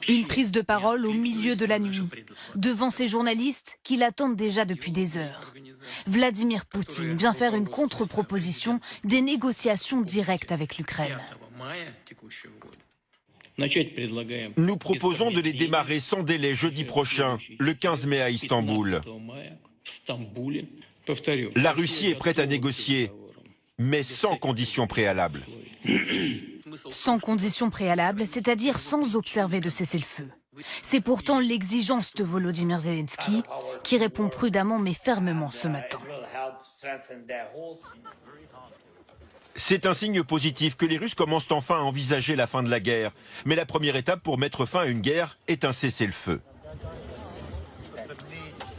Une prise de parole au milieu de la nuit, devant ces journalistes qui l'attendent déjà depuis des heures. Vladimir Poutine vient faire une contre-proposition des négociations directes avec l'Ukraine. Nous proposons de les démarrer sans délai jeudi prochain, le 15 mai à Istanbul. La Russie est prête à négocier, mais sans conditions préalables. Sans conditions préalables, c'est-à-dire sans observer de cessez-le-feu. C'est pourtant l'exigence de Volodymyr Zelensky qui répond prudemment mais fermement ce matin. C'est un signe positif que les Russes commencent enfin à envisager la fin de la guerre. Mais la première étape pour mettre fin à une guerre est un cessez-le-feu.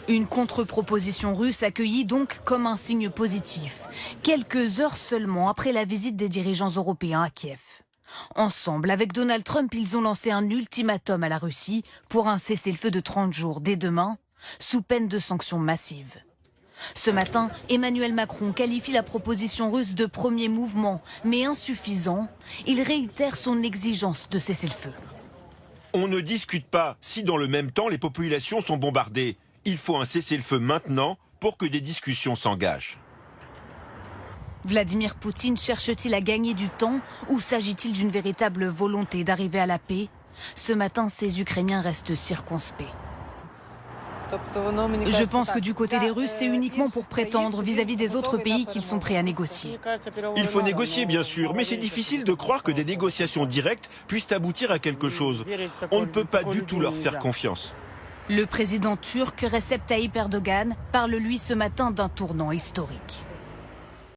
Une contre-proposition russe accueillie donc comme un signe positif, quelques heures seulement après la visite des dirigeants européens à Kiev. Ensemble, avec Donald Trump, ils ont lancé un ultimatum à la Russie pour un cessez-le-feu de 30 jours dès demain, sous peine de sanctions massives. Ce matin, Emmanuel Macron qualifie la proposition russe de premier mouvement, mais insuffisant. Il réitère son exigence de cessez-le-feu. On ne discute pas si dans le même temps les populations sont bombardées. Il faut un cessez-le-feu maintenant pour que des discussions s'engagent. Vladimir Poutine cherche-t-il à gagner du temps ou s'agit-il d'une véritable volonté d'arriver à la paix? Ce matin, ces Ukrainiens restent circonspects. Je pense que du côté des Russes, c'est uniquement pour prétendre vis-à-vis des autres pays qu'ils sont prêts à négocier. Il faut négocier, bien sûr, mais c'est difficile de croire que des négociations directes puissent aboutir à quelque chose. On ne peut pas du tout leur faire confiance. Le président turc Recep Tayyip Erdogan parle lui ce matin d'un tournant historique.